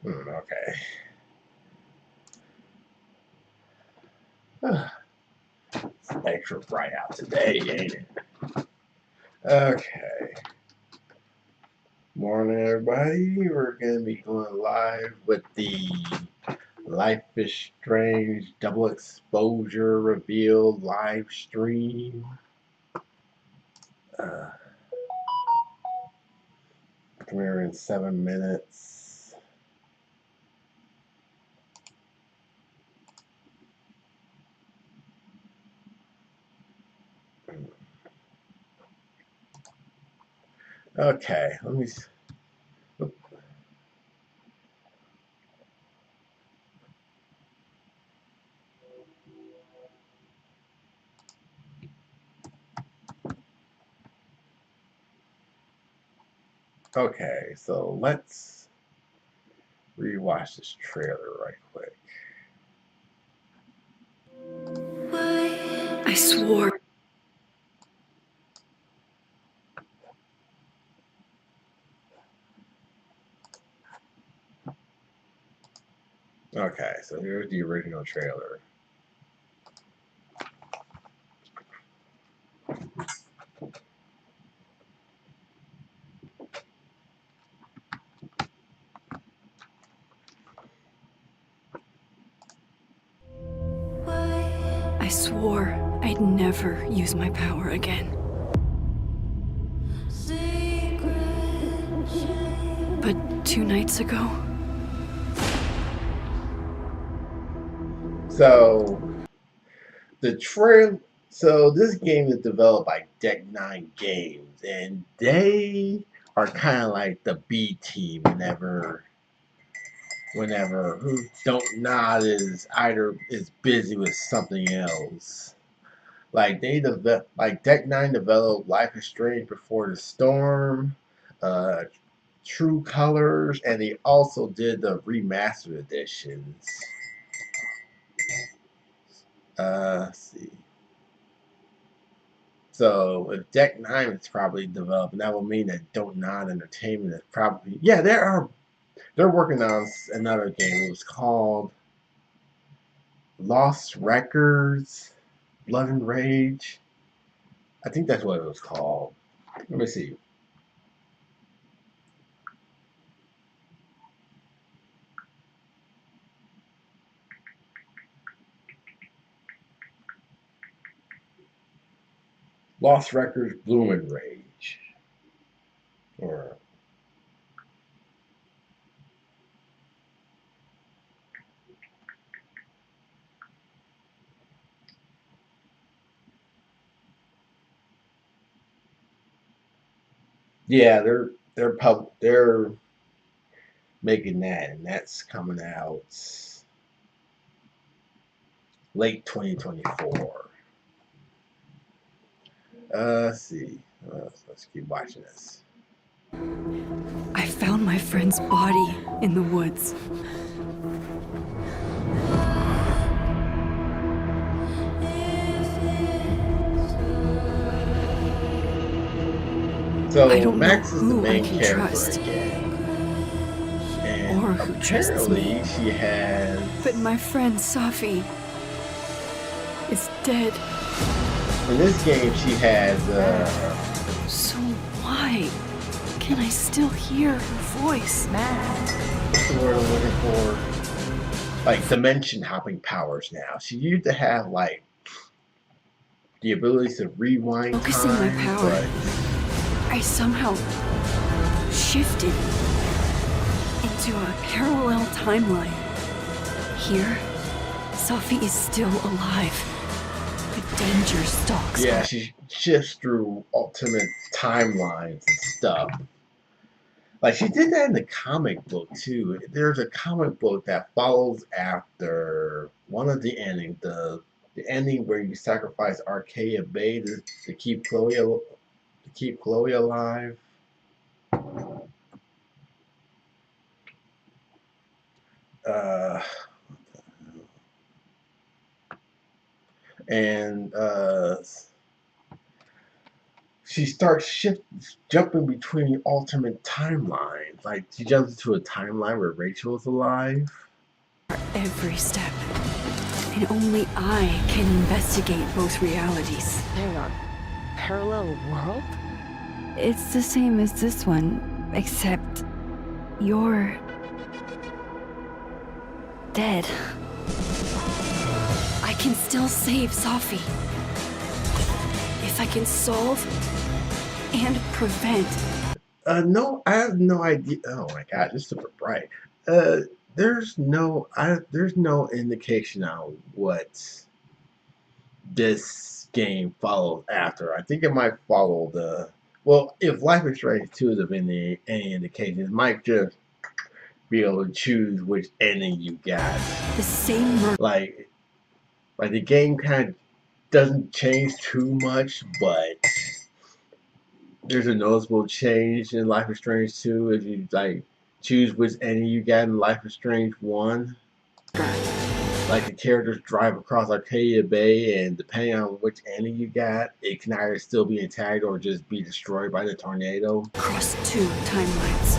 Okay. It's extra bright out today, ain't it? Okay. Morning, everybody. We're going to be going live with the Life is Strange Double Exposure Reveal Livestream. We're in 7 minutes. Okay, let me. Okay, so let's rewatch this trailer right quick. I swore. Okay, so here's the original trailer. I swore I'd never use my power again. But 2 nights ago... So this game is developed by Deck 9 Games, and they are kind of like the B team whenever who Don't Nod is busy with something else. Like Deck 9 developed Life is Strange Before the Storm, True Colors, and they also did the remastered editions. Let's see. So if Deck 9 is probably developing, that will mean that Don't Nod Entertainment is probably they're working on another game. It was called Lost Records, Blood and Rage. I think that's what it was called. Let me see. Lost Records, Bloom and Rage. Or yeah, they're making that, and that's coming out late 2024. Let's see. Let's keep watching this. I found my friend's body in the woods. So Max is the main character trust. again. And Or who trusts me. she has... But my friend Safi is dead. In this game, she has... So why can I still hear her voice? What's the word I'm looking for? Like, dimension hopping powers now. She used to have, like, the ability to rewind Focusing time, my power, I somehow shifted into a parallel timeline. Here, Safi is still alive. The danger stalks her. Yeah, she shifts through alternate timelines and stuff. Like, she did that in the comic book, too. There's a comic book that follows after one of the endings, the ending where you sacrifice Arcadia Bay to keep Chloe alive. she starts jumping between alternate timelines. Like she jumps into a timeline where Rachel is alive. Every step. And only I can investigate both realities. Hang on. Parallel world? It's the same as this one, except you're dead. I can still save Safi. If I can solve and prevent. No, I have no idea. Oh my god, this is super bright. There's no indication on what this game follows after. I think it might follow the. Well, if Life is Strange 2 is of any indication, it might just be able to choose which ending you got. The same murder. Like the game kind of doesn't change too much, but there's a noticeable change in Life is Strange 2 if you like choose which ending you got in Life is Strange 1. Like the characters drive across Arcadia Bay, and depending on which ending you got, it can either still be intact or just be destroyed by the tornado. Across 2 timelines.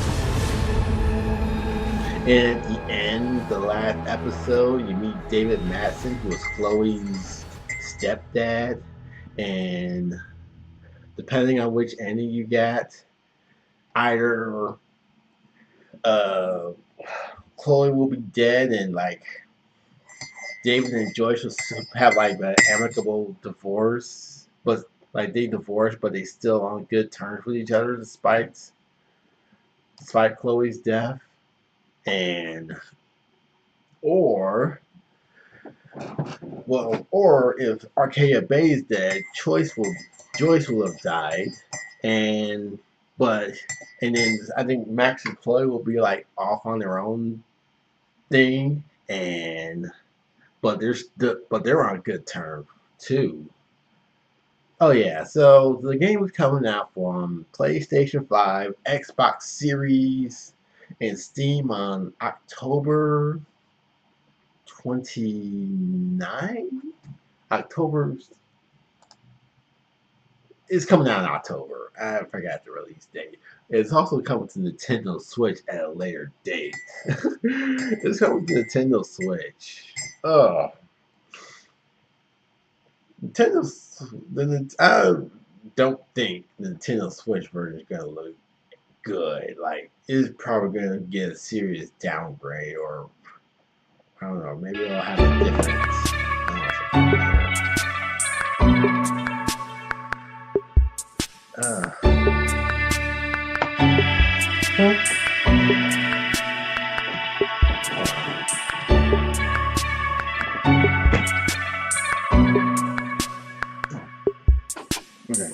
And at the end, the last episode, you meet David Madsen, who was Chloe's stepdad, and depending on which ending you got, either Chloe will be dead and like David and Joyce will have like an amicable divorce, but like they divorced, but they still on good terms with each other despite Chloe's death. And or if Arcadia Bay is dead, Joyce will have died, and then I think Max and Chloe will be like off on their own thing, but they're on good terms too. Oh yeah, so the game is coming out from PlayStation 5, Xbox Series, and Steam on October 29. It's coming out in October. I forgot the release date. It's also coming to Nintendo Switch at a later date. It's coming to Nintendo Switch. Oh, I don't think the Nintendo Switch version is gonna look good. Like, it's probably gonna get a serious downgrade, or I don't know. Maybe it'll have a different. Okay.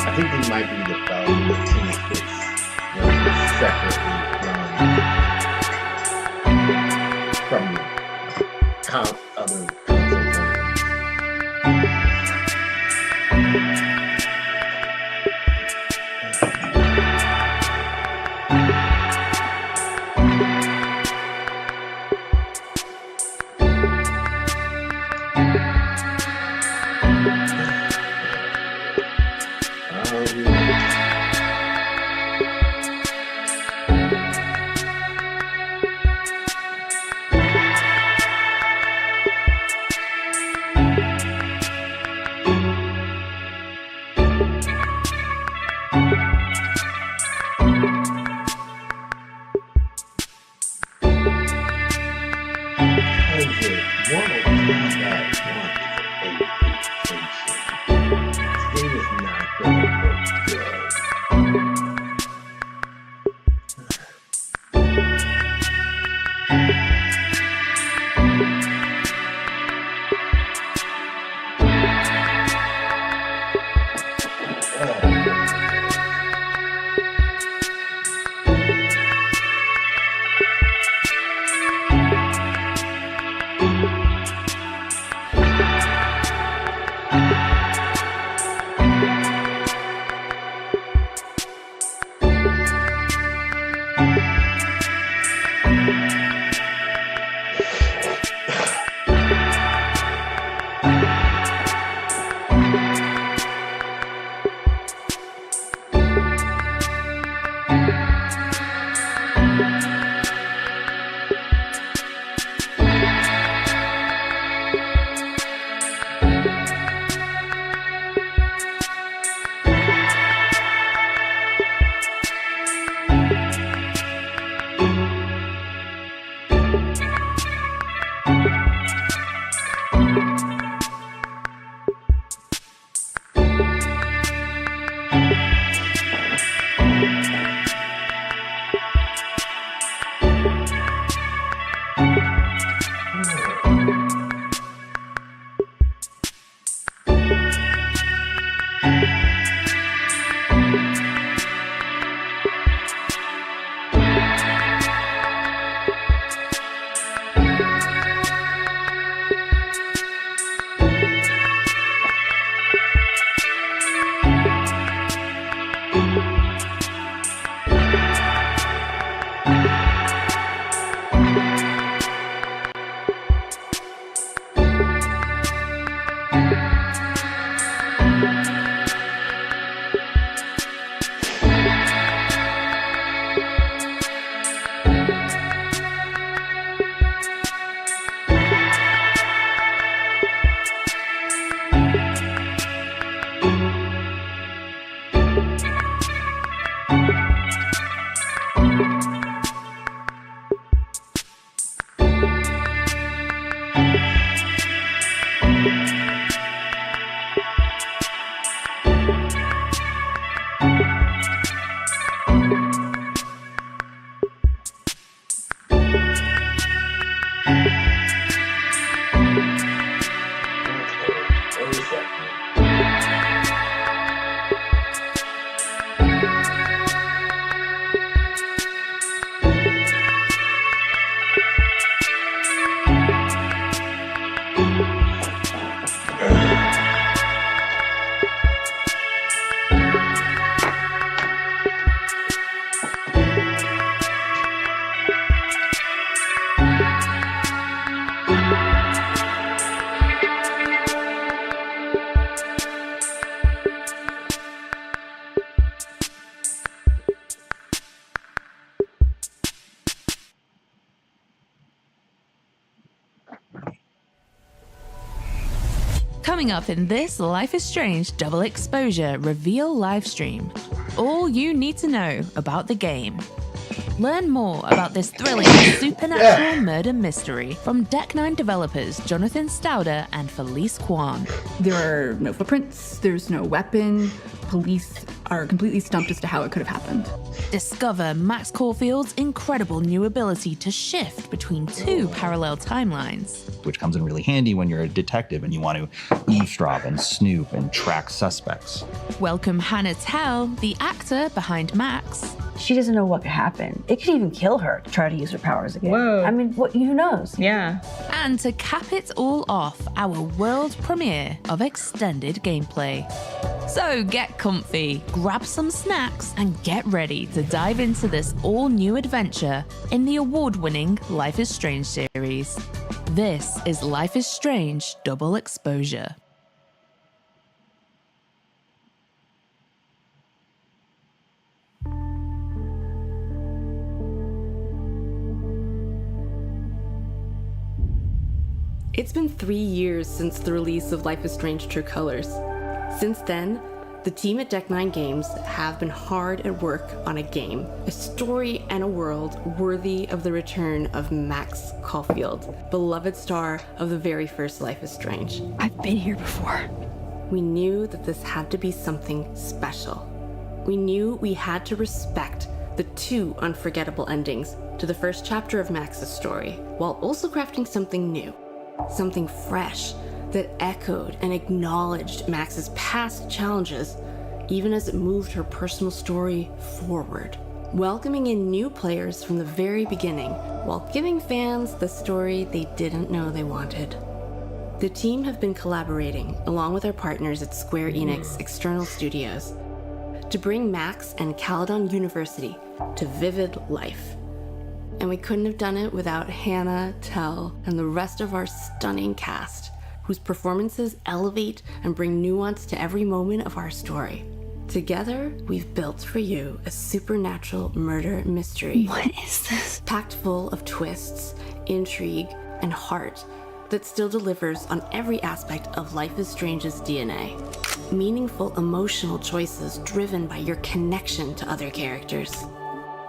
I think they might be developing the team separately from other console Definitely. Coming up in this Life is Strange Double Exposure Reveal Livestream, all you need to know about the game. Learn more about this thrilling supernatural murder mystery from Deck 9 developers Jonathan Stauder and Felice Kwan. There are no footprints, there's no weapon. Police are completely stumped as to how it could have happened. Discover Max Caulfield's incredible new ability to shift between two parallel timelines. Which comes in really handy when you're a detective and you want to eavesdrop and snoop and track suspects. Welcome Hannah Telle, the actor behind Max. She doesn't know what could happen. It could even kill her to try to use her powers again. Whoa. I mean, who knows? Yeah. And to cap it all off, our world premiere of extended gameplay. So get comfy, grab some snacks, and get ready to dive into this all-new adventure in the award-winning Life is Strange series. This is Life is Strange Double Exposure. It's been 3 years since the release of Life is Strange True Colors. Since then, the team at Deck 9 Games have been hard at work on a game, a story and a world worthy of the return of Max Caulfield, beloved star of the very first Life is Strange. I've been here before. We knew that this had to be something special. We knew we had to respect the 2 unforgettable endings to the first chapter of Max's story, while also crafting something new. Something fresh that echoed and acknowledged Max's past challenges, even as it moved her personal story forward. Welcoming in new players from the very beginning, while giving fans the story they didn't know they wanted. The team have been collaborating, along with our partners at Square Enix External Studios, to bring Max and Caledon University to vivid life. And we couldn't have done it without Hannah Telle and the rest of our stunning cast, whose performances elevate and bring nuance to every moment of our story. Together, we've built for you a supernatural murder mystery. What is this? Packed full of twists, intrigue, and heart that still delivers on every aspect of Life is Strange's DNA. Meaningful emotional choices driven by your connection to other characters.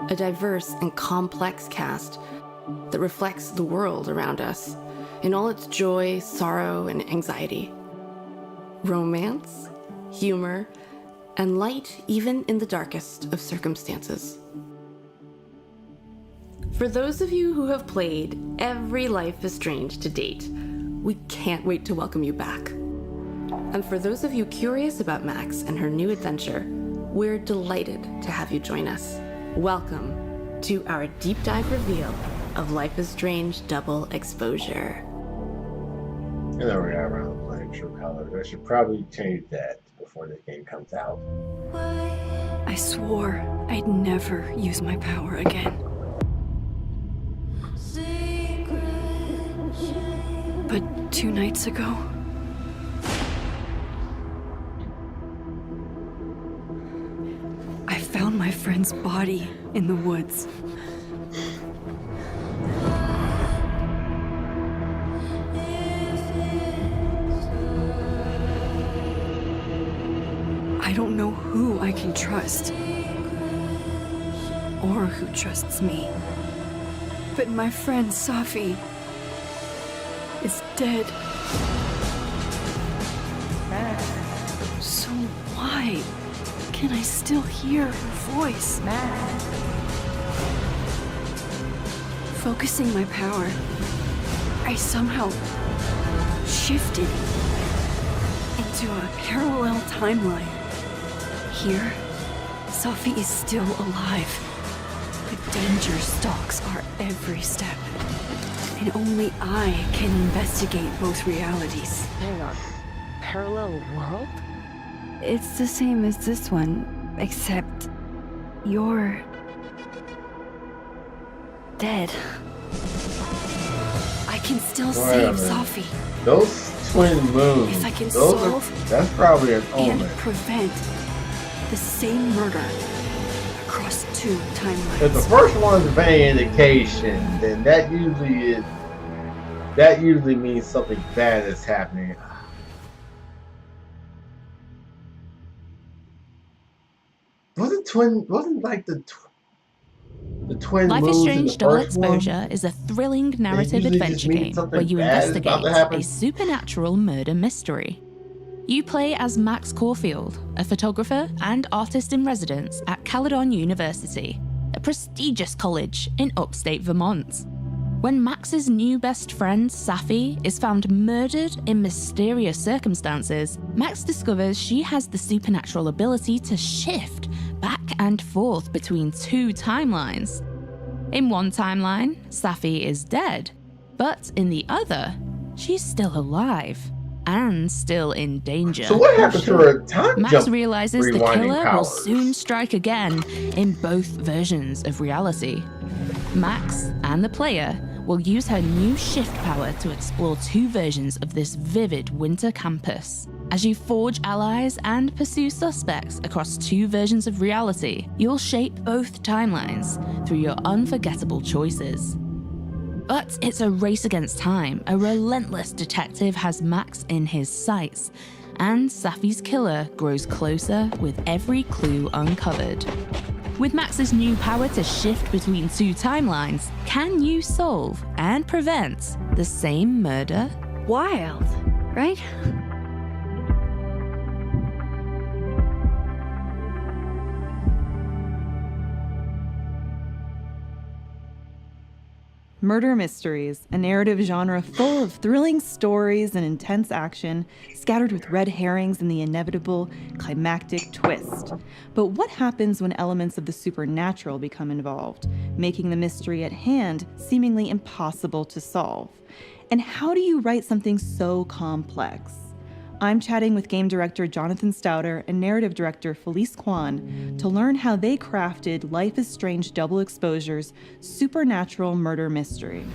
A diverse and complex cast that reflects the world around us in all its joy, sorrow, and anxiety. Romance, humor, and light even in the darkest of circumstances. For those of you who have played every Life is Strange to date, we can't wait to welcome you back. And for those of you curious about Max and her new adventure, we're delighted to have you join us. Welcome to our deep dive reveal of Life is Strange Double Exposure. And then we're gonna around the playing True Colors. I should probably change that before this game comes out. I swore I'd never use my power again. But 2 nights ago, I found my friend's body in the woods. I don't know who I can trust, or who trusts me. But my friend Safi is dead. So why can I still hear her voice? Focusing my power, I somehow shifted into to a parallel timeline. Here, Sophie is still alive. The danger stalks our every step. And only I can investigate both realities. Hang on. Parallel world? It's the same as this one, except you're dead. I can still save Sophie. Those twin moons, If I can those solve that's probably an and omen. prevent the same murder across two timelines. If the first one's of any indication, then that usually means something bad is happening. Wasn't like the twin Life is moons in Strange the Double first one? Exposure is a thrilling narrative usually just adventure mean game something where you bad is about to investigate happen. a supernatural murder mystery. You play as Max Caulfield, a photographer and artist in residence at Caledon University, a prestigious college in upstate Vermont. When Max's new best friend, Safi, is found murdered in mysterious circumstances, Max discovers she has the supernatural ability to shift back and forth between two timelines. In one timeline, Safi is dead, but in the other, she's still alive and still in danger. So what happened to her time Max jump realizes the rewinding killer will powers? soon strike again in both versions of reality. Max and the player will use her new shift power to explore two versions of this vivid winter campus. As you forge allies and pursue suspects across two versions of reality, you'll shape both timelines through your unforgettable choices. But it's a race against time. A relentless detective has Max in his sights, and Safi's killer grows closer with every clue uncovered. With Max's new power to shift between two timelines, can you solve and prevent the same murder? Wild, right? Murder mysteries, a narrative genre full of thrilling stories and intense action, scattered with red herrings and the inevitable climactic twist. But what happens when elements of the supernatural become involved, making the mystery at hand seemingly impossible to solve? And how do you write something so complex? I'm chatting with game director Jonathan Stouter and narrative director Felice Kwan to learn how they crafted Life is Strange Double Exposure's supernatural murder mystery.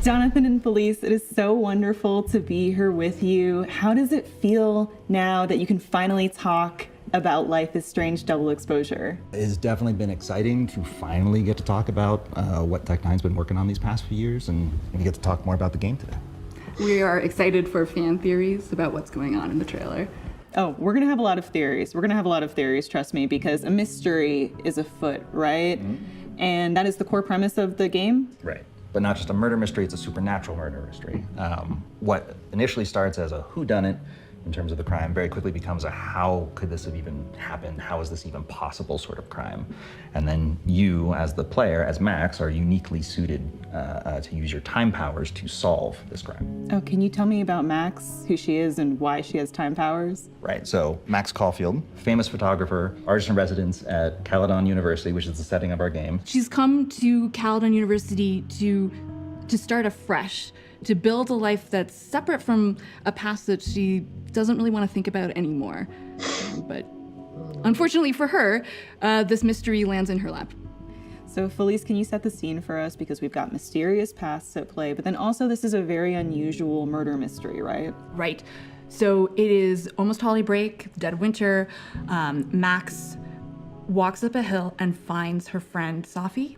Jonathan and Felice, it is so wonderful to be here with you. How does it feel now that you can finally talk about Life is Strange Double Exposure? It's definitely been exciting to finally get to talk about what Tech9's been working on these past few years, and we get to talk more about the game today. We are excited for fan theories about what's going on in the trailer. Oh, we're gonna have a lot of theories. Trust me, because a mystery is afoot, right? Mm-hmm. And that is the core premise of the game. Right. But not just a murder mystery, it's a supernatural murder mystery. What initially starts as a whodunit in terms of the crime very quickly becomes a how could this have even happened? How is this even possible sort of crime? And then you, as the player, as Max, are uniquely suited to use your time powers to solve this crime. Oh, can you tell me about Max, who she is and why she has time powers? Right, so Max Caulfield, famous photographer, artist in residence at Caledon University, which is the setting of our game. She's come to Caledon University to start afresh, to build a life that's separate from a past that she doesn't really want to think about anymore. But unfortunately for her, this mystery lands in her lap. So Felice, can you set the scene for us? Because we've got mysterious pasts at play, but then also this is a very unusual murder mystery, right? Right. So it is almost holiday break, dead of winter. Max walks up a hill and finds her friend Safi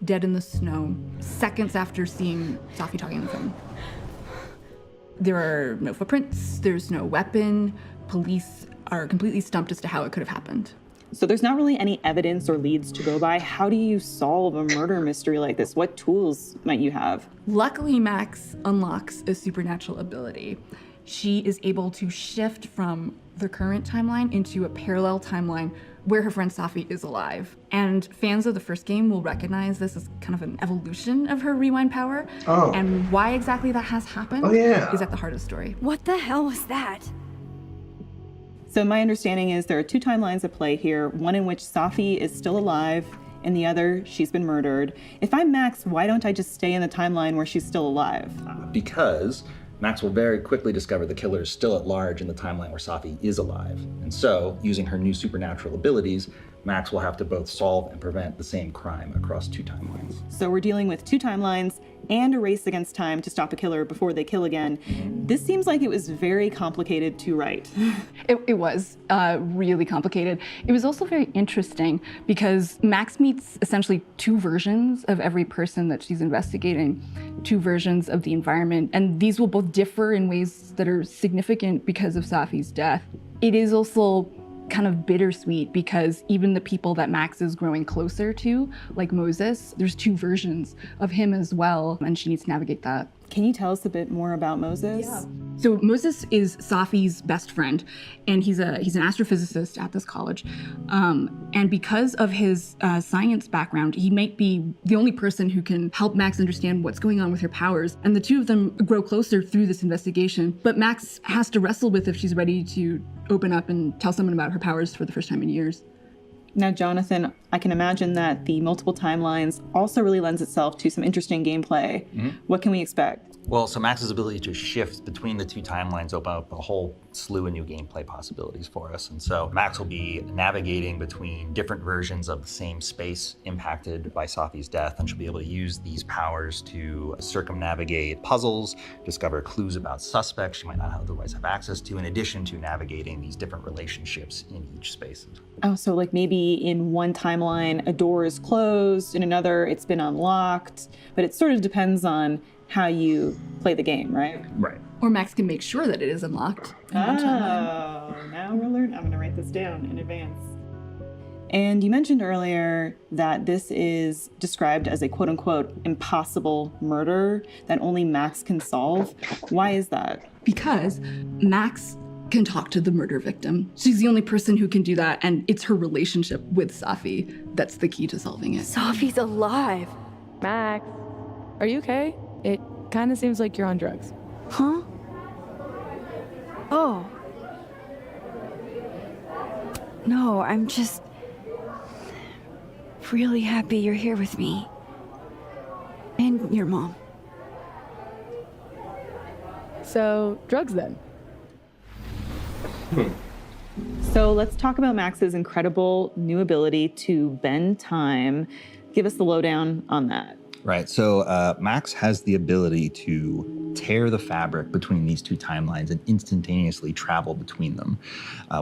dead in the snow, seconds after seeing Safi talking on the phone. There are no footprints, there's no weapon. Police are completely stumped as to how it could have happened. So there's not really any evidence or leads to go by. How do you solve a murder mystery like this? What tools might you have? Luckily, Max unlocks a supernatural ability. She is able to shift from the current timeline into a parallel timeline where her friend Safi is alive. And fans of the first game will recognize this as kind of an evolution of her rewind power. Oh. And why exactly that has happened is at the heart of the story. What the hell was that? So my understanding is there are two timelines at play here, one in which Safi is still alive, and the other, she's been murdered. If I'm Max, why don't I just stay in the timeline where she's still alive? Because Max will very quickly discover the killer is still at large in the timeline where Safi is alive. And so, using her new supernatural abilities, Max will have to both solve and prevent the same crime across two timelines. So we're dealing with two timelines and a race against time to stop a killer before they kill again. This seems like it was very complicated to write. It was really complicated. It was also very interesting because Max meets essentially two versions of every person that she's investigating, two versions of the environment, and these will both differ in ways that are significant because of Safi's death. It is also kind of bittersweet because even the people that Max is growing closer to, like Moses, there's two versions of him as well, and she needs to navigate that. Can you tell us a bit more about Moses? Yeah. So Moses is Safi's best friend, and he's an astrophysicist at this college. And because of his science background, he might be the only person who can help Max understand what's going on with her powers. And the two of them grow closer through this investigation. But Max has to wrestle with if she's ready to open up and tell someone about her powers for the first time in years. Now, Jonathan, I can imagine that the multiple timelines also really lends itself to some interesting gameplay. What can we expect? Well, so Max's ability to shift between the two timelines open up a whole slew of new gameplay possibilities for us. And so Max will be navigating between different versions of the same space impacted by Safi's death, and she'll be able to use these powers to circumnavigate puzzles, discover clues about suspects she might not otherwise have access to, in addition to navigating these different relationships in each space. Oh, so like maybe in one timeline, a door is closed, in another, it's been unlocked, but it sort of depends on how you play the game, right? Right. Or Max can make sure that it is unlocked. Now we're learning. I'm gonna write this down in advance. And you mentioned earlier that this is described as a quote unquote impossible murder that only Max can solve. Why is that? Because Max can talk to the murder victim. She's the only person who can do that, and it's her relationship with Safi that's the key to solving it. Safi's alive. Max, are you okay? It kind of seems like you're on drugs. Huh? Oh. No, I'm just really happy you're here with me. And your mom. So, drugs then? So let's talk about Max's incredible new ability to bend time. Give us the lowdown on that. Right, so Max has the ability to tear the fabric between these two timelines and instantaneously travel between them.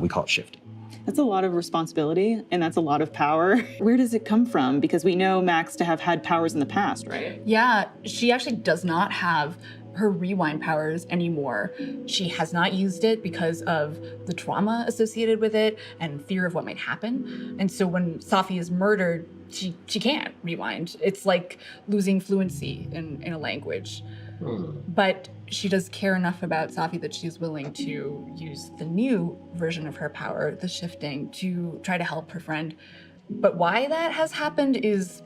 We call it shifting. That's a lot of responsibility, and that's a lot of power. Where does it come from? Because we know Max to have had powers in the past, right? Yeah, she actually does not have her rewind powers anymore. She has not used it because of the trauma associated with it and fear of what might happen. And so when Safi is murdered, she can't rewind. It's like losing fluency in a language. But she does care enough about Safi that she's willing to use the new version of her power, the shifting, to try to help her friend. But why that has happened is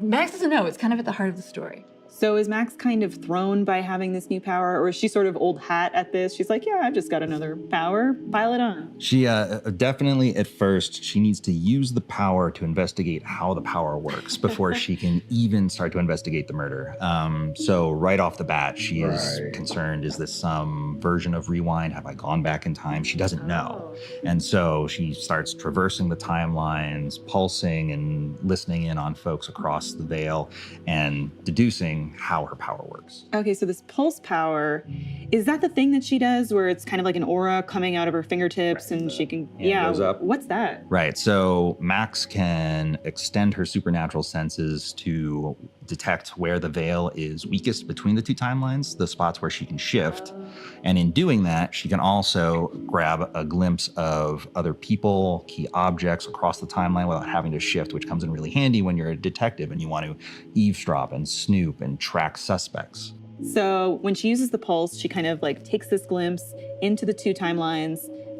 Max doesn't know. It's kind of at the heart of the story. So is Max kind of thrown by having this new power, or is she sort of old hat at this? She's like, yeah, I've just got another power, pile it on. She definitely at first, she needs to use the power to investigate how the power works before she can even start to investigate the murder. So right off the bat, she is concerned, is this some version of rewind? Have I gone back in time? She doesn't know. And so she starts traversing the timelines, pulsing and listening in on folks across the veil and deducing how her power works. Okay, so this pulse power, is that the thing that she does where it's kind of like an aura coming out of her fingertips and she can, goes up. What's that? Right, so Max can extend her supernatural senses to detect where the veil is weakest between the two timelines, the spots where she can shift. And in doing that, she can also grab a glimpse of other people, key objects across the timeline without having to shift, which comes in really handy when you're a detective and you want to eavesdrop and snoop and track suspects. So when she uses the pulse, she kind of like takes this glimpse into the two timelines,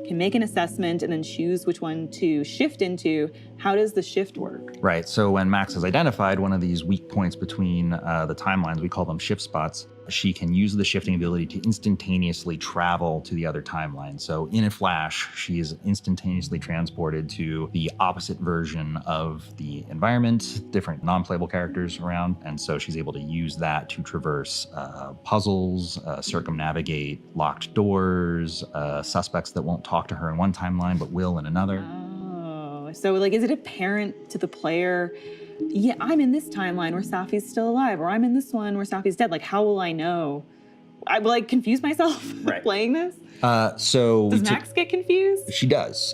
can make an assessment and then choose which one to shift into. How does the shift work? Right. So when Max has identified one of these weak points between the timelines, we call them shift spots, she can use the shifting ability to instantaneously travel to the other timeline. So in a flash, she is instantaneously transported to the opposite version of the environment, different non-playable characters around. And so she's able to use that to traverse puzzles, circumnavigate locked doors, suspects that won't talk to her in one timeline but will in another. Oh, so like, is it apparent to the player, yeah, I'm in this timeline where Safi's still alive, or I'm in this one where Safi's dead? Like, how will I know? I will like confuse myself playing this? Does Max get confused? She does.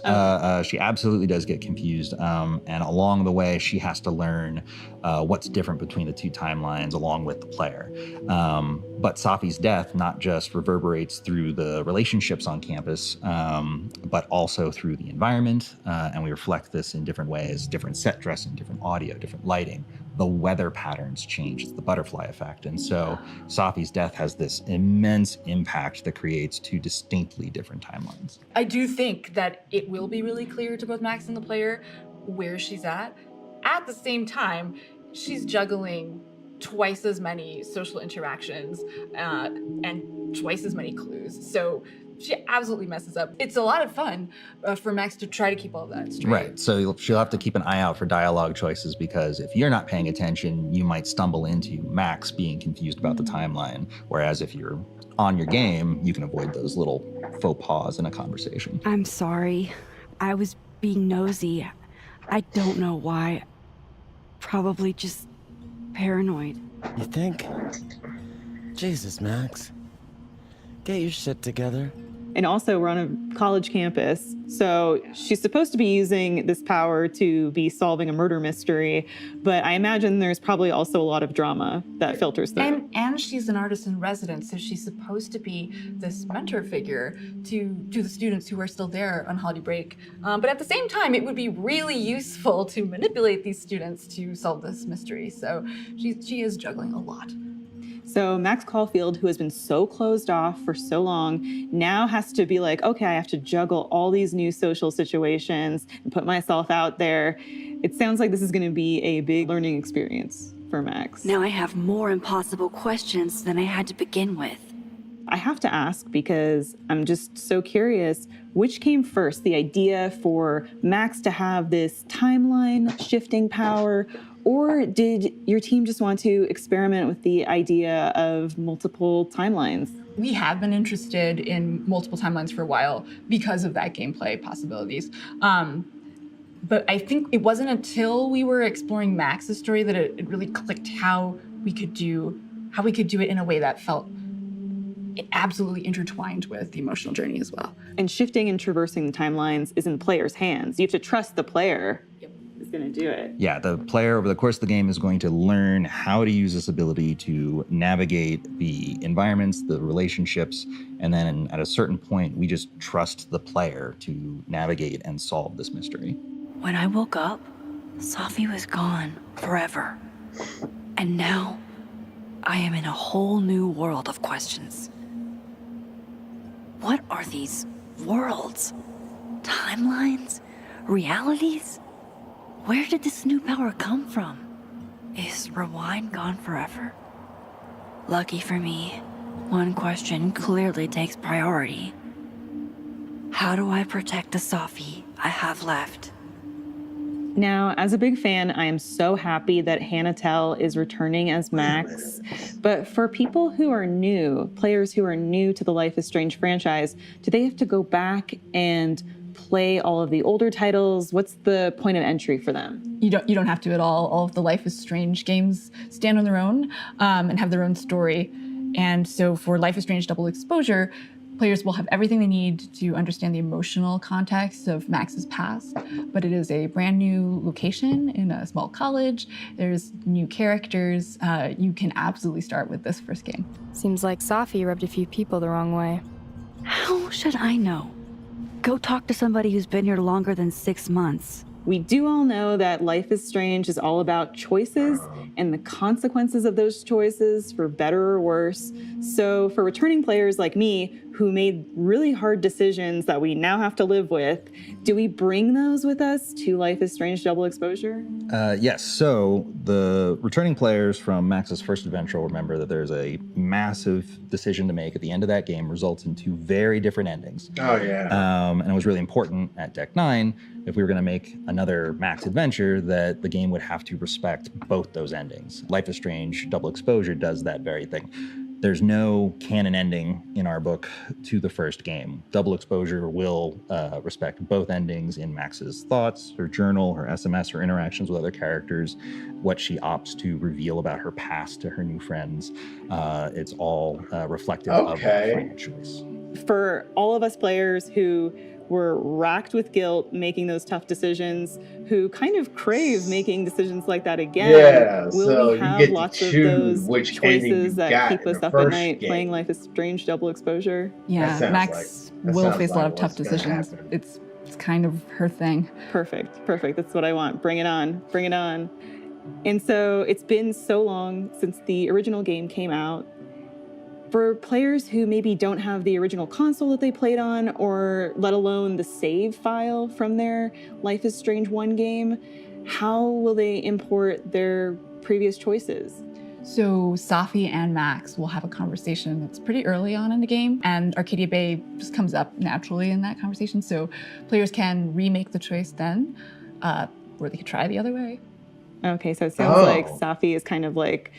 She absolutely does get confused. And along the way, she has to learn what's different between the two timelines along with the player. But Safi's death not just reverberates through the relationships on campus, but also through the environment. And we reflect this in different ways, different set dressing, different audio, different lighting. The weather patterns change. It's the butterfly effect. And so Safi's death has this immense impact that creates two distinctly different timelines. I do think that it will be really clear to both Max and the player where she's at. At the same time, she's juggling twice as many social interactions and twice as many clues. So she absolutely messes up. It's a lot of fun for Max to try to keep all of that straight. Right. So she'll have to keep an eye out for dialogue choices, because if you're not paying attention, you might stumble into Max being confused about the timeline. Whereas if you're on your game, you can avoid those little faux pas in a conversation. I'm sorry. I was being nosy. I don't know why. Probably just paranoid. You think? Jesus, Max. Get your shit together. And also, we're on a college campus, so she's supposed to be using this power to be solving a murder mystery, but I imagine there's probably also a lot of drama that filters through. And she's an artist in residence, so she's supposed to be this mentor figure to the students who are still there on holiday break. But at the same time, it would be really useful to manipulate these students to solve this mystery. So she is juggling a lot. So Max Caulfield, who has been so closed off for so long, now has to be like, okay, I have to juggle all these new social situations and put myself out there. It sounds like this is going to be a big learning experience for Max. Now I have more impossible questions than I had to begin with. I have to ask, because I'm just so curious, which came first, the idea for Max to have this timeline shifting power, or did your team just want to experiment with the idea of multiple timelines? We have been interested in multiple timelines for a while because of that gameplay possibilities. But I think it wasn't until we were exploring Max's story that it really clicked how we could do it in a way that felt absolutely intertwined with the emotional journey as well. And shifting and traversing the timelines is in the player's hands. You have to trust the player is going to do it. Yeah, the player over the course of the game is going to learn how to use this ability to navigate the environments, the relationships, and then at a certain point, we just trust the player to navigate and solve this mystery. When I woke up, Safi was gone forever. And now, I am in a whole new world of questions. What are these worlds? Timelines? Realities? Where did this new power come from? Is Rewind gone forever? Lucky for me, one question clearly takes priority. How do I protect the Safi I have left? Now, as a big fan, I am so happy that Hannah Telle is returning as Max. But for people who are new, players who are new to the Life is Strange franchise, do they have to go back and play all of the older titles? What's the point of entry for them? You don't have to at all. All of the Life is Strange games stand on their own and have their own story. And so for Life is Strange Double Exposure, players will have everything they need to understand the emotional context of Max's past, but it is a brand new location in a small college. There's new characters. You can absolutely start with this first game. Seems like Safi rubbed a few people the wrong way. How should I know? Go talk to somebody who's been here longer than 6 months. We do all know that Life is Strange is all about choices and the consequences of those choices, for better or worse. So for returning players like me, who made really hard decisions that we now have to live with. Do we bring those with us to Life is Strange Double Exposure? Yes, so the returning players from Max's first adventure will remember that there's a massive decision to make at the end of that game, results in 2 very different endings. Oh, yeah. And it was really important at Deck 9, if we were going to make another Max adventure, that the game would have to respect both those endings. Life is Strange Double Exposure does that very thing. There's no canon ending in our book to the first game. Double Exposure will respect both endings in Max's thoughts, her journal, her SMS, her interactions with other characters, what she opts to reveal about her past to her new friends. It's all reflective of that final choice. For all of us players who were racked with guilt making those tough decisions, who kind of crave making decisions like that again, Yeah, will so we have you get lots to of choose those which ending you choices that got keep in us the up at first night game. playing Life is Strange Double Exposure? Yeah, sounds Max that will sounds face a like lot of tough what's gonna decisions. happen. It's kind of her thing. Perfect. That's what I want. Bring it on. Bring it on. And so it's been so long since the original game came out. For players who maybe don't have the original console that they played on, or let alone the save file from their Life is Strange 1 game, how will they import their previous choices? So Safi and Max will have a conversation that's pretty early on in the game, and Arcadia Bay just comes up naturally in that conversation. So players can remake the choice then, or they could try the other way. Okay, so it sounds like Safi is kind of like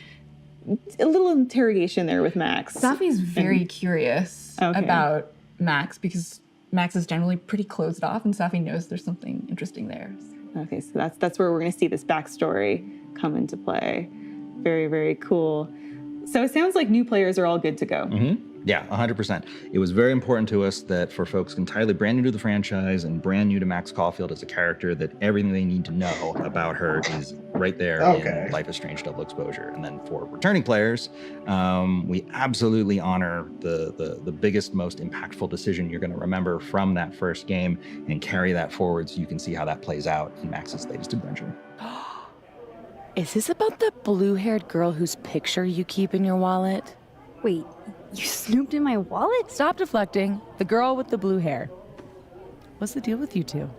a little interrogation there with Max. Safi's very curious about Max because Max is generally pretty closed off, and Safi knows there's something interesting there. Okay, so that's where we're going to see this backstory come into play. Very, very cool. So it sounds like new players are all good to go. Mm-hmm. Yeah, 100%. It was very important to us that for folks entirely brand new to the franchise and brand new to Max Caulfield as a character, that everything they need to know about her is right there in Life is Strange Double Exposure. And then for returning players, we absolutely honor the biggest, most impactful decision you're going to remember from that first game and carry that forward so you can see how that plays out in Max's latest adventure. Is this about the blue-haired girl whose picture you keep in your wallet? Wait, you snooped in my wallet? Stop deflecting. The girl with the blue hair. What's the deal with you two?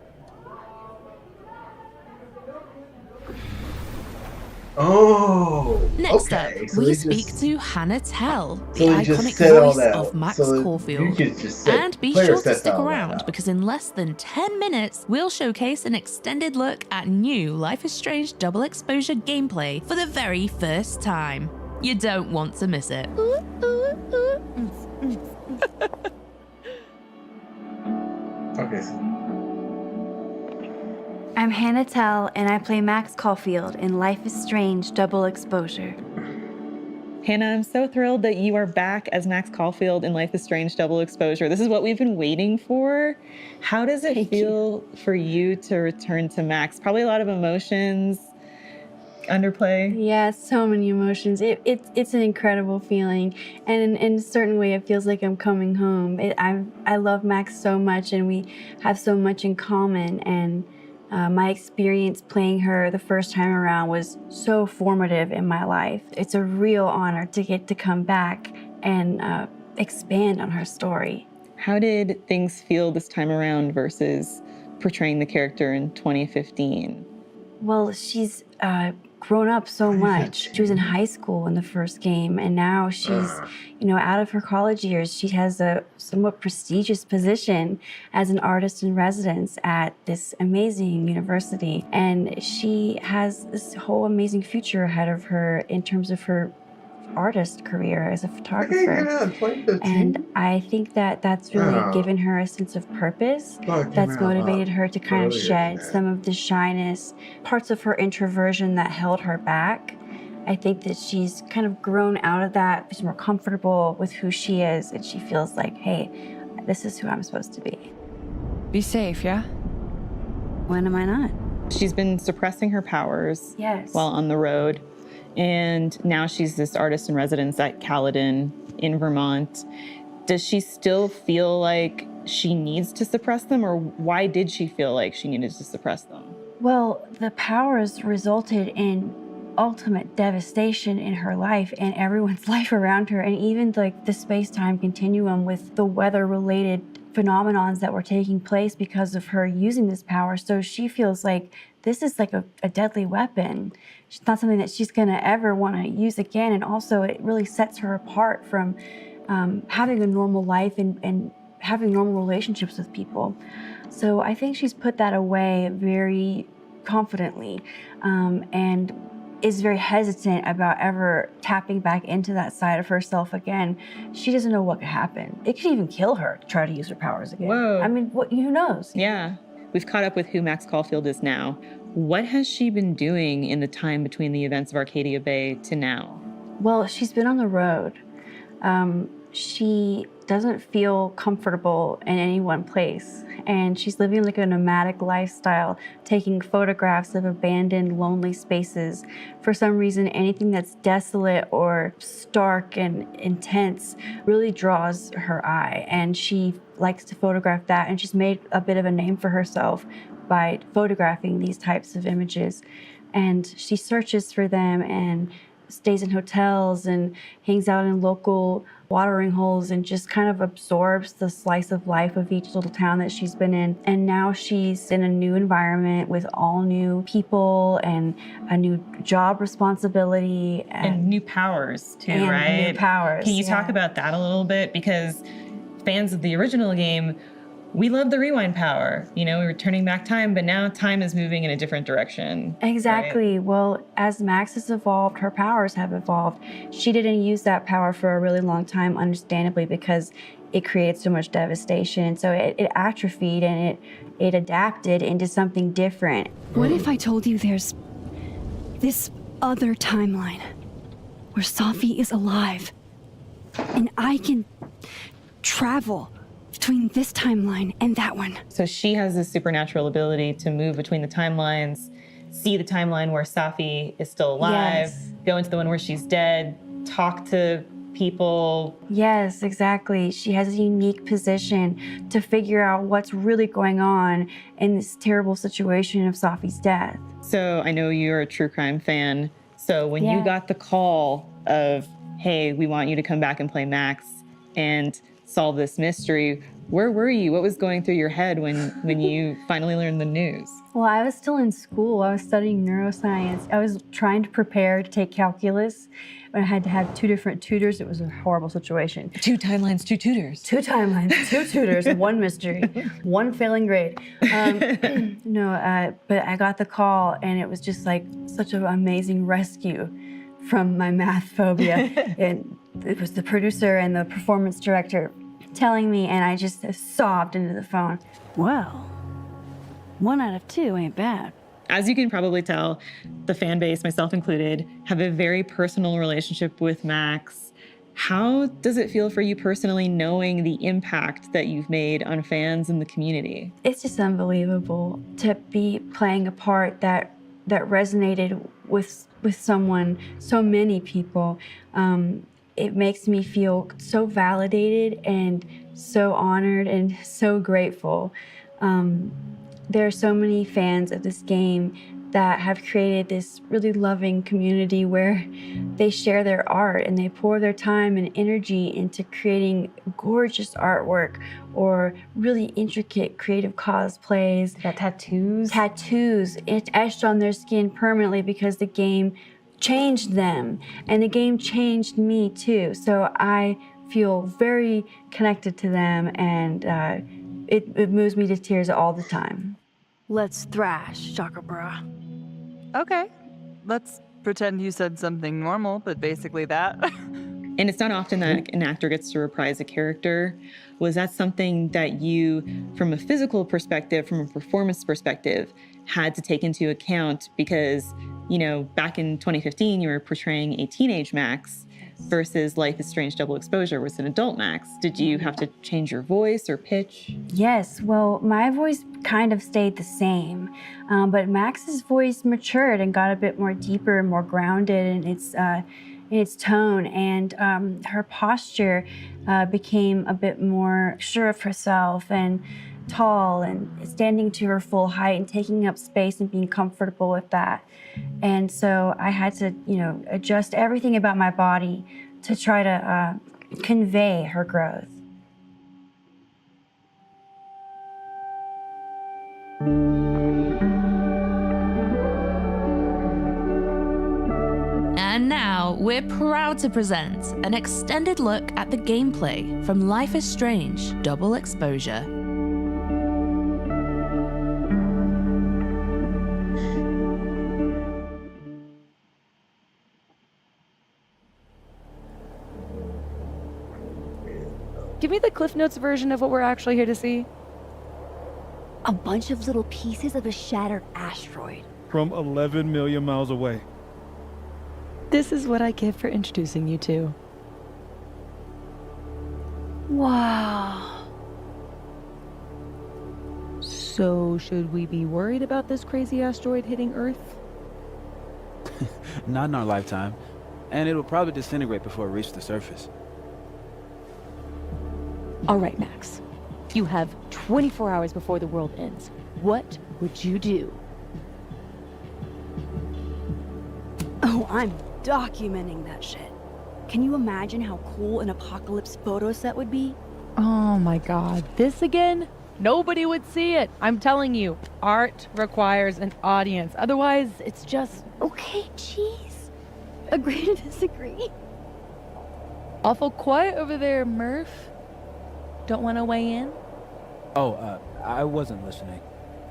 Oh. Next up, we speak to Hannah Telle, the iconic voice of Max Caulfield. And be sure to stick around because in less than 10 minutes, we'll showcase an extended look at new Life is Strange Double Exposure gameplay for the very first time. You don't want to miss it. Okay, so I'm Hannah Telle, and I play Max Caulfield in Life is Strange Double Exposure. Hannah, I'm so thrilled that you are back as Max Caulfield in Life is Strange Double Exposure. This is what we've been waiting for. How does it feel for you to return to Max? Probably a lot of emotions, underplay. Yeah, so many emotions. It's an incredible feeling, and in a certain way, it feels like I'm coming home. I love Max so much, and we have so much in common, and my experience playing her the first time around was so formative in my life. It's a real honor to get to come back and expand on her story. How did things feel this time around versus portraying the character in 2015? Well, she's grown up so much. She was in high school in the first game, and now she's, out of her college years. She has a somewhat prestigious position as an artist in residence at this amazing university, and she has this whole amazing future ahead of her in terms of her artist career as a photographer. And I think that that's really given her a sense of purpose that's motivated her to kind of shed some of the shyness, parts of her introversion that held her back. I think that she's kind of grown out of that. She's more comfortable with who she is, and she feels like, hey, this is who I'm supposed to be. Be safe, yeah? When am I not? She's been suppressing her powers while on the road. And now she's this artist in residence at Caledon in Vermont. Does she still feel like she needs to suppress them, or why did she feel like she needed to suppress them? Well, the powers resulted in ultimate devastation in her life and everyone's life around her, and even like the space-time continuum with the weather-related phenomenons that were taking place because of her using this power. So she feels like this is like a deadly weapon. It's not something that she's gonna ever wanna use again. And also it really sets her apart from having a normal life and having normal relationships with people. So I think she's put that away very confidently and is very hesitant about ever tapping back into that side of herself again. She doesn't know what could happen. It could even kill her to try to use her powers again. Whoa. I mean, who knows? Yeah. We've caught up with who Max Caulfield is now. What has she been doing in the time between the events of Arcadia Bay to now? Well, she's been on the road. She doesn't feel comfortable in any one place, and she's living like a nomadic lifestyle, taking photographs of abandoned, lonely spaces. For some reason, anything that's desolate or stark and intense really draws her eye, and she likes to photograph that, and she's made a bit of a name for herself by photographing these types of images. And she searches for them and stays in hotels and hangs out in local watering holes and just kind of absorbs the slice of life of each little town that she's been in. And now she's in a new environment with all new people and a new job responsibility. And new powers too, and right? New powers. Can you talk about that a little bit? Because fans of the original game, we love the rewind power. You know, we were turning back time, but now time is moving in a different direction. Exactly. Right? Well, as Max has evolved, her powers have evolved. She didn't use that power for a really long time, understandably, because it created so much devastation. So it atrophied and it adapted into something different. What if I told you there's this other timeline where Safi is alive and I can travel between this timeline and that one? So she has this supernatural ability to move between the timelines, see the timeline where Safi is still alive, Yes. go into the one where she's dead, talk to people. Yes, exactly. She has a unique position to figure out what's really going on in this terrible situation of Safi's death. So I know you're a true crime fan. So when you got the call of, hey, we want you to come back and play Max and solve this mystery, where were you? What was going through your head when you finally learned the news? Well, I was still in school. I was studying neuroscience. I was trying to prepare to take calculus, but I had to have 2 different tutors. It was a horrible situation. 2 timelines, 2 tutors. 2 timelines, 2 tutors, 1 mystery, 1 failing grade. But I got the call, and it was just like such an amazing rescue from my math phobia. And it was the producer and the performance director telling me, and I just sobbed into the phone. Well, 1 out of 2 ain't bad. As you can probably tell, the fan base, myself included, have a very personal relationship with Max. How does it feel for you personally knowing the impact that you've made on fans in the community? It's just unbelievable to be playing a part that resonated with someone, so many people. It makes me feel so validated and so honored and so grateful. There are so many fans of this game that have created this really loving community where they share their art and they pour their time and energy into creating gorgeous artwork or really intricate creative cosplays. Got tattoos? Tattoos. It's etched on their skin permanently because the game changed them, and the game changed me too. So I feel very connected to them, and it moves me to tears all the time. Let's thrash, Chakra Bra. Okay, let's pretend you said something normal, but basically that. And it's not often that an actor gets to reprise a character. Was that something that you, from a physical perspective, from a performance perspective, had to take into account? Because, you know, back in 2015, you were portraying a teenage Max versus Life is Strange Double Exposure was an adult Max. Did you have to change your voice or pitch? Yes, well, my voice kind of stayed the same, but Max's voice matured and got a bit more deeper and more grounded in its tone, and her posture became a bit more sure of herself, and tall and standing to her full height and taking up space and being comfortable with that. And so I had to, adjust everything about my body to try to convey her growth. And now we're proud to present an extended look at the gameplay from Life is Strange Double Exposure. Give me the Cliff Notes version of what we're actually here to see. A bunch of little pieces of a shattered asteroid. From 11 million miles away. This is what I get for introducing you to. Wow. So, should we be worried about this crazy asteroid hitting Earth? Not in our lifetime. And it'll probably disintegrate before it reaches the surface. All right, Max. You have 24 hours before the world ends. What would you do? Oh, I'm documenting that shit. Can you imagine how cool an apocalypse photo set would be? Oh my god, this again? Nobody would see it. I'm telling you, art requires an audience. Otherwise, it's just... Okay, jeez. Agree to disagree. Awful quiet over there, Murph. Don't want to weigh in? Oh, I wasn't listening.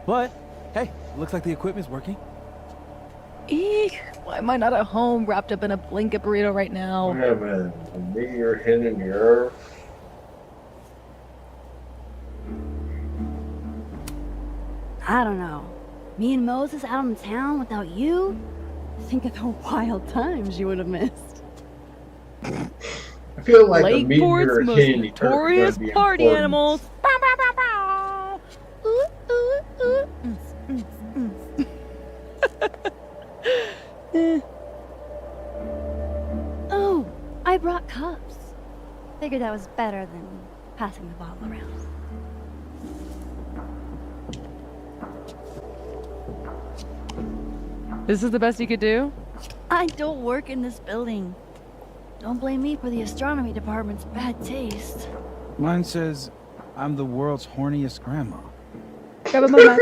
But, hey, looks like the equipment's working. Eek, why am I not at home wrapped up in a blanket burrito right now? We have a meteor hitting the Earth. I don't know. Me and Moses out in town without you? Think of the wild times you would have missed. I feel like the Lakeport's meteor most hitting the Earth is notorious gonna be party important. animals. Bow, bow, bow, bow. Ooh, ooh, ooh. Oh, I brought cups. Figured that was better than passing the bottle around. This is the best you could do? I don't work in this building. Don't blame me for the astronomy department's bad taste. Mine says, I'm the world's horniest grandma. Grab a moment.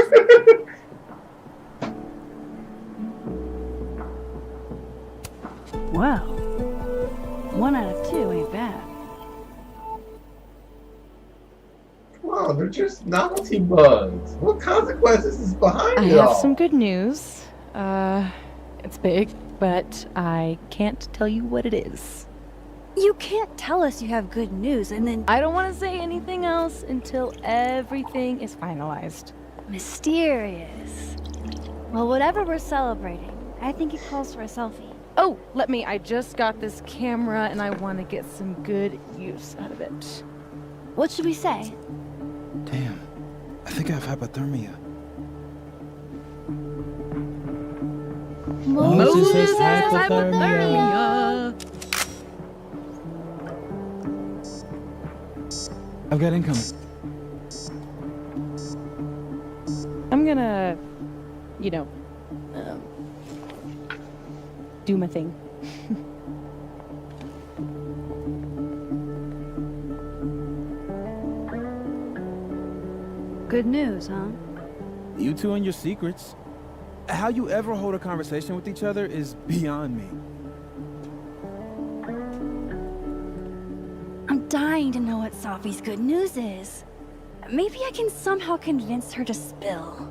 Well, 1 out of 2 ain't bad. Wow, they're just novelty bugs. What consequences is behind I it have all? some good news. It's big, but I can't tell you what it is. You can't tell us you have good news and then... I don't want to say anything else until everything is finalized. Mysterious. Well, whatever we're celebrating, I think it calls for a selfie. Oh, I just got this camera and I want to get some good use out of it. What should we say? Damn, I think I have hypothermia. Moses has hypothermia. I've got incoming. I'm gonna, do my thing. Good news, huh? You two and your secrets. How you ever hold a conversation with each other is beyond me. I'm dying to know what Sophie's good news is. Maybe I can somehow convince her to spill.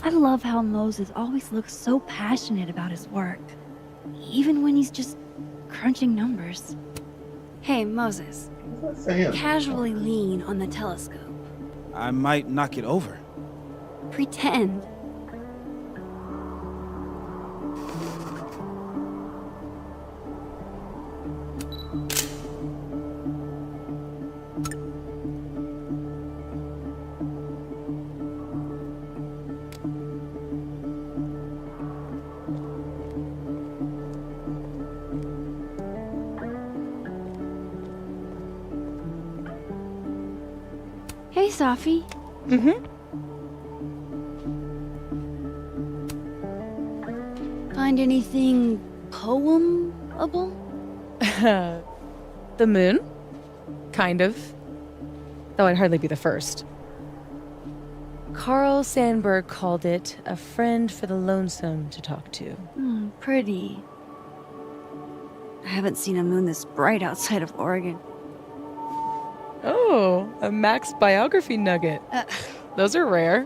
I love how Moses always looks so passionate about his work, even when he's just crunching numbers. Hey, Moses. What's that saying? Casually lean on the telescope. I might knock it over. Pretend. Hey, Safi. Find anything poemable? The moon? Kind of. Though I'd hardly be the first. Carl Sandburg called it a friend for the lonesome to talk to. Pretty. I haven't seen a moon this bright outside of Oregon. Oh, a Max biography nugget. Those are rare.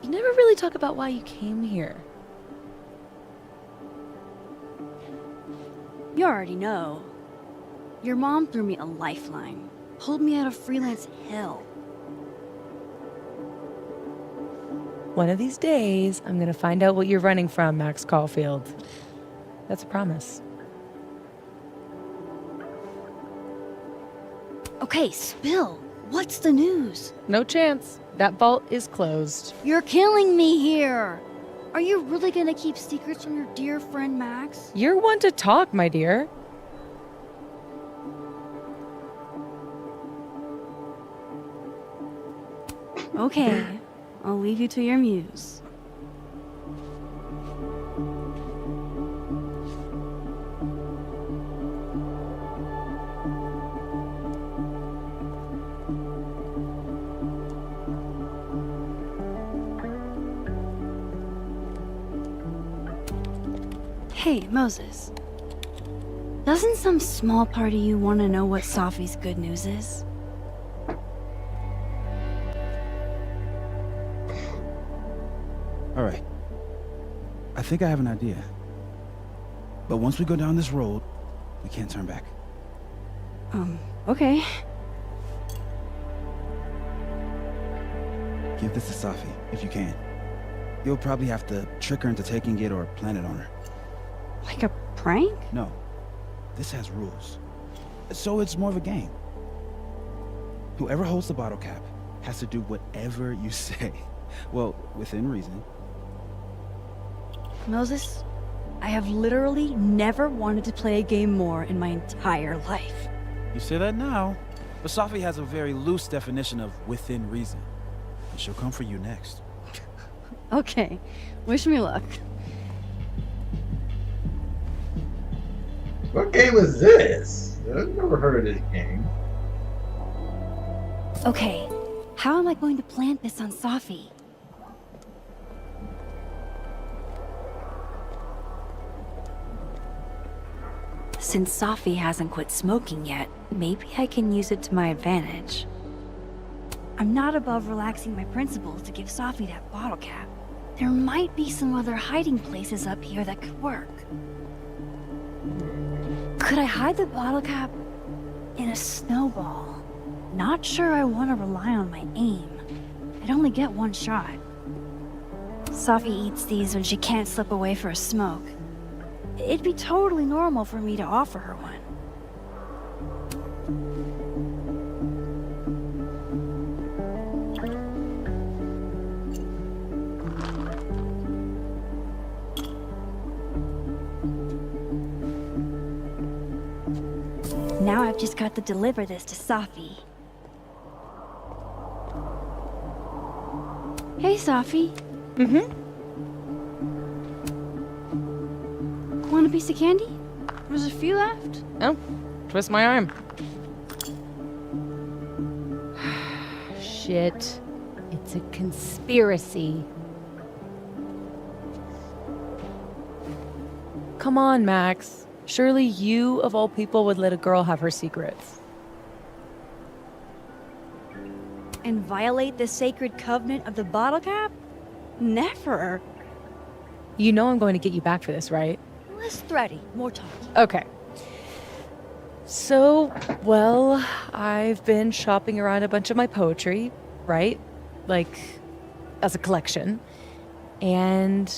You never really talk about why you came here. You already know. Your mom threw me a lifeline. Pulled me out of freelance hell. One of these days, I'm gonna find out what you're running from, Max Caulfield. That's a promise. Okay, spill. What's the news? No chance. That vault is closed. You're killing me here. Are you really gonna keep secrets from your dear friend Max? You're one to talk, my dear. Okay, I'll leave you to your muse. Hey, Moses. Doesn't some small part of you want to know what Safi's good news is? All right. I think I have an idea. But once we go down this road, we can't turn back. Okay. Give this to Safi, if you can. You'll probably have to trick her into taking it or plant it on her. Like a prank? No. This has rules. So it's more of a game. Whoever holds the bottle cap has to do whatever you say. Well, within reason. Moses, I have literally never wanted to play a game more in my entire life. You say that now, but Safi has a very loose definition of within reason. And she'll come for you next. Okay, wish me luck. What game is this? I've never heard of this game. Okay, how am I going to plant this on Safi? Since Safi hasn't quit smoking yet, maybe I can use it to my advantage. I'm not above relaxing my principles to give Safi that bottle cap. There might be some other hiding places up here that could work. Could I hide the bottle cap in a snowball? Not sure I want to rely on my aim. I'd only get one shot. Safi eats these when she can't slip away for a smoke. It'd be totally normal for me to offer her one. Now I've just got to deliver this to Safi. Hey, Safi. Want a piece of candy? There's a few left. Oh, twist my arm. Shit. It's a conspiracy. Come on, Max. Surely you, of all people, would let a girl have her secrets. And violate the sacred covenant of the bottle cap? Never. You know I'm going to get you back for this, right? Less thready, more talk. Okay. So, well, I've been shopping around a bunch of my poetry, right? Like, as a collection. And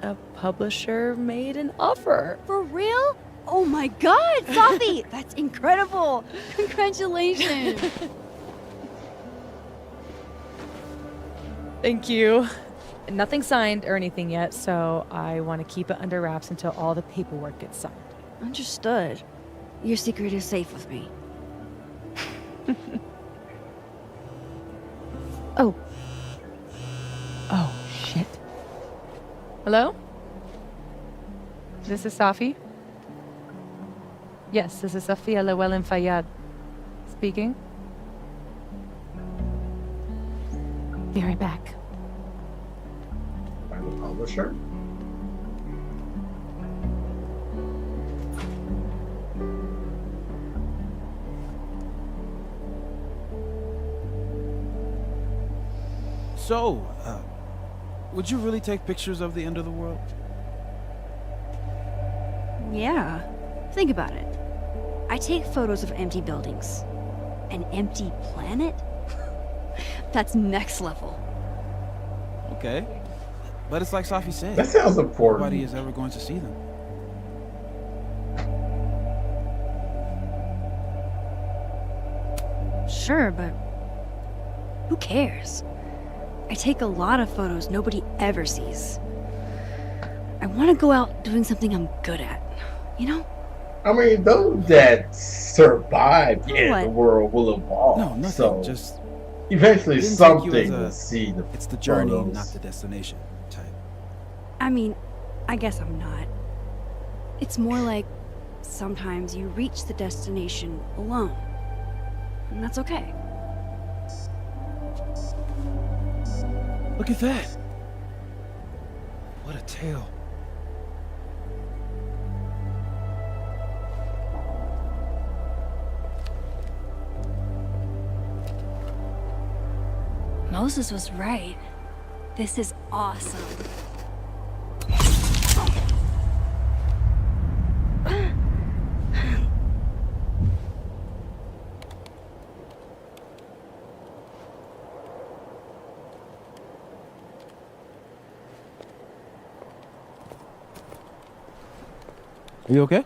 a publisher made an offer. For real? Oh my god, Safi! That's incredible! Congratulations! Thank you. Nothing signed or anything yet, so I want to keep it under wraps until all the paperwork gets signed. Understood. Your secret is safe with me. Oh. Oh, shit. Hello? This is Safi? Yes, this is Safia Llewellyn Fayyad speaking. Be right back. By the publisher? So, would you really take pictures of the end of the world? Yeah. Think about it. I take photos of empty buildings. An empty planet? That's next level. Okay. But it's like Safi said. That sounds important. Nobody is ever going to see them. Sure, but who cares? I take a lot of photos nobody ever sees. I want to go out doing something I'm good at, you know? I mean, those that survive the end of the world will evolve. No, nothing. So Just eventually didn't take you something as will see the It's the journey, photos. not the destination type. I mean, I guess I'm not. It's more like sometimes you reach the destination alone. And that's okay. Look at that. What a tale. Moses was right. This is awesome. Are you okay?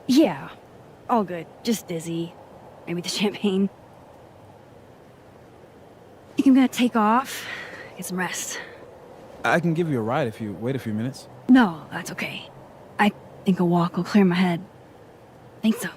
Yeah, all good. Just dizzy. Maybe the champagne. Think I'm gonna take off, get some rest. I can give you a ride if you wait a few minutes. No, that's okay. I think a walk will clear my head. Think so.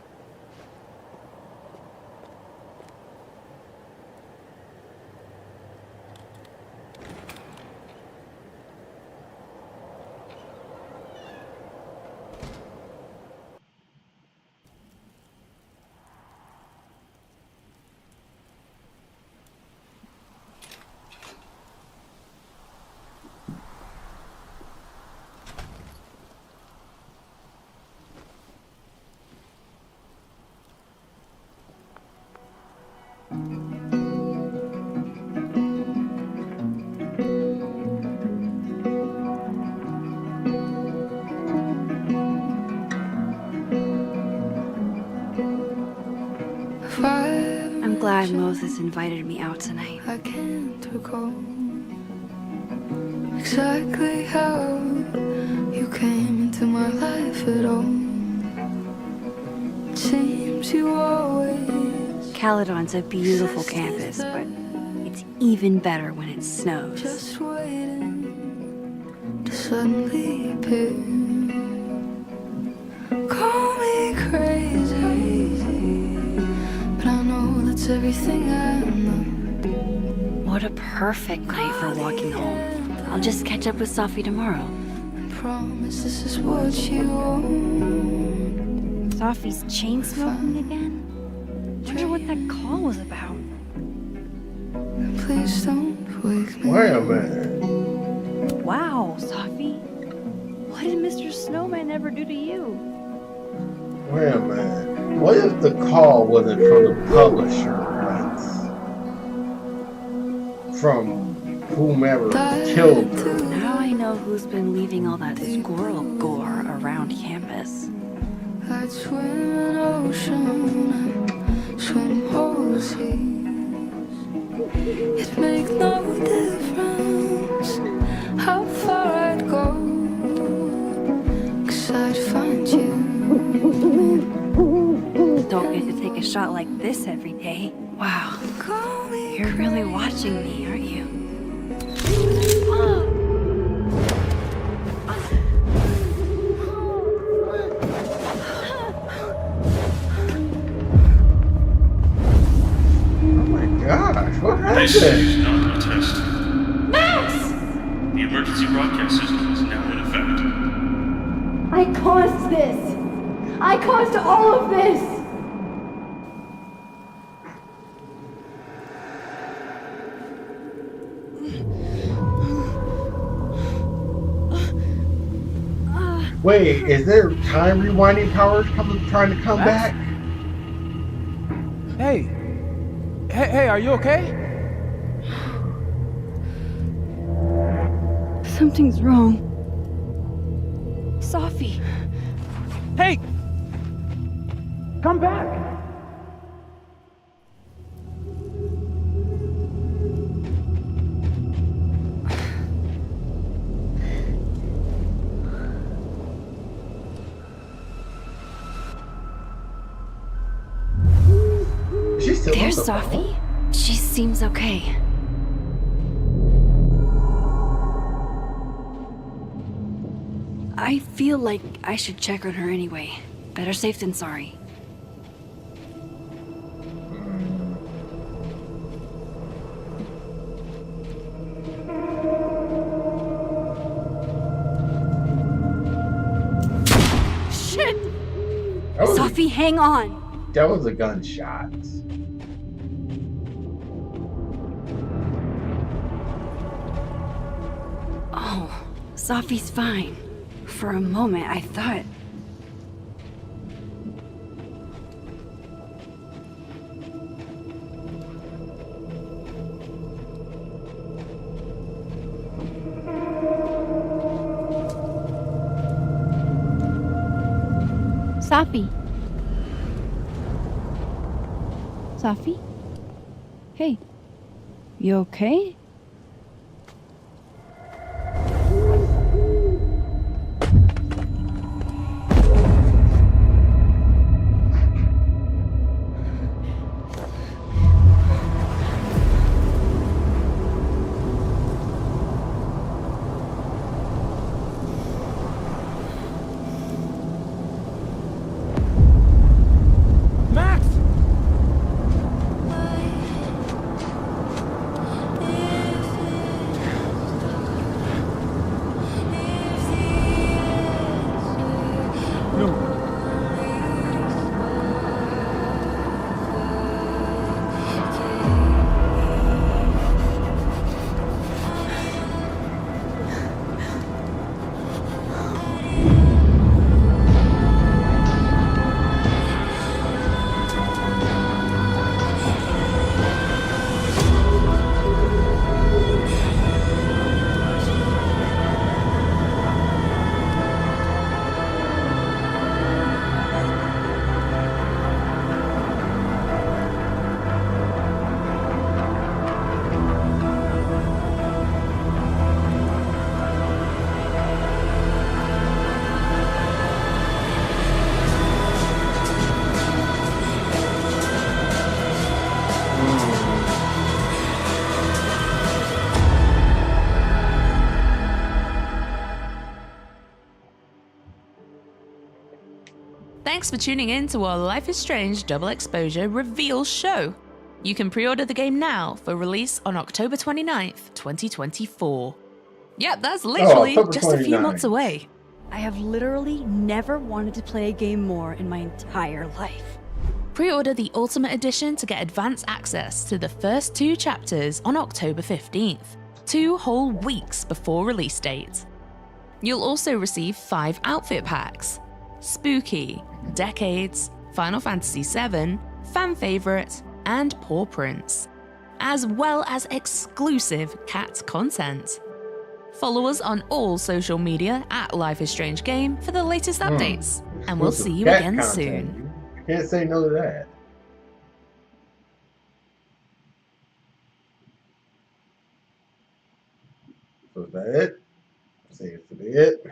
I'm glad Moses invited me out tonight. I can't recall exactly how you came into my life at all. It seems you always Caledon's a beautiful campus, but it's even better when it snows. just waiting to suddenly appear. Call me crazy, but I know that's everything I know. What a perfect night for walking home. I'll just catch up with Safi tomorrow. Promise this is what you want. Safi's chain smoking again? Wonder what that call was about. Please don't wake me. Wait a minute. Wow, Safi. What did Mr. Snowman ever do to you? Wait a minute. What if the call wasn't from the publisher, but from whomever killed her? Now I know who's been leaving all that squirrel gore around campus. I'd swim an ocean, swim whole seas. It'd make no difference how far I'd go, 'cause I'd find you. Don't get to take a shot like this every day. Wow. You're really watching me, aren't you? happened? This is not a test. Max! The emergency broadcast system is now in effect. I caused this! I caused all of this! Wait, is there time rewinding powers trying to come back? Hey! Hey, are you okay? Something's wrong. Sophie. Hey! Come back! She's still There's on the phone? Sophie. She seems okay. I feel like I should check on her anyway. Better safe than sorry. Shit! Sophie, hang on! That was a gunshot. Oh, Sophie's fine. For a moment, I thought... Sophie. Sophie? Hey. You okay? Max! Thanks for tuning in to our Life is Strange Double Exposure Reveal show. You can pre-order the game now for release on October 29th, 2024. Yep, that's literally just a few months away. I have literally never wanted to play a game more in my entire life. Pre-order the Ultimate Edition to get advance access to the first 2 chapters on October 15th, 2 whole weeks before release date. You'll also receive 5 outfit packs: Spooky, Decades, Final Fantasy VII, Fan Favorite, and Paw Prints, as well as exclusive cat content. Follow us on all social media at Life is Strange Game for the latest updates, and we'll see you again soon. You can't say no to that. So is that it? Seems to be it.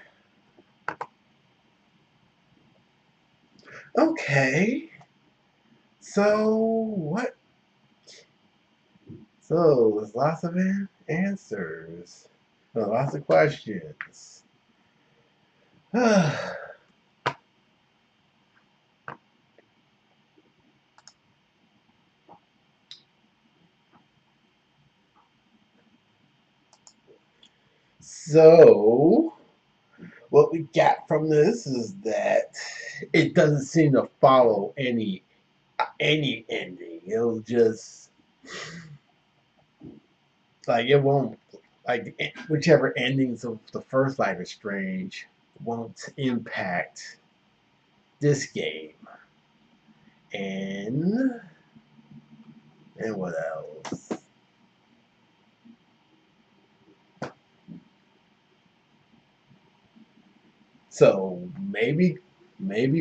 Okay. So what? So there's lots of answers. Lots of questions. So, what we got from this is that it doesn't seem to follow any ending. It'll just like it won't like whichever endings of the first Life is Strange won't impact this game. And what else? So maybe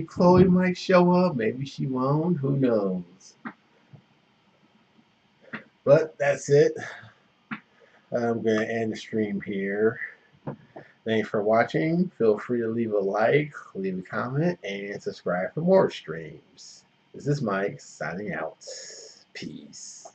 Chloe might show up, maybe she won't, who knows. But that's it. I'm going to end the stream here. Thanks for watching. Feel free to leave a like, leave a comment, and subscribe for more streams. This is Myke signing out. Peace.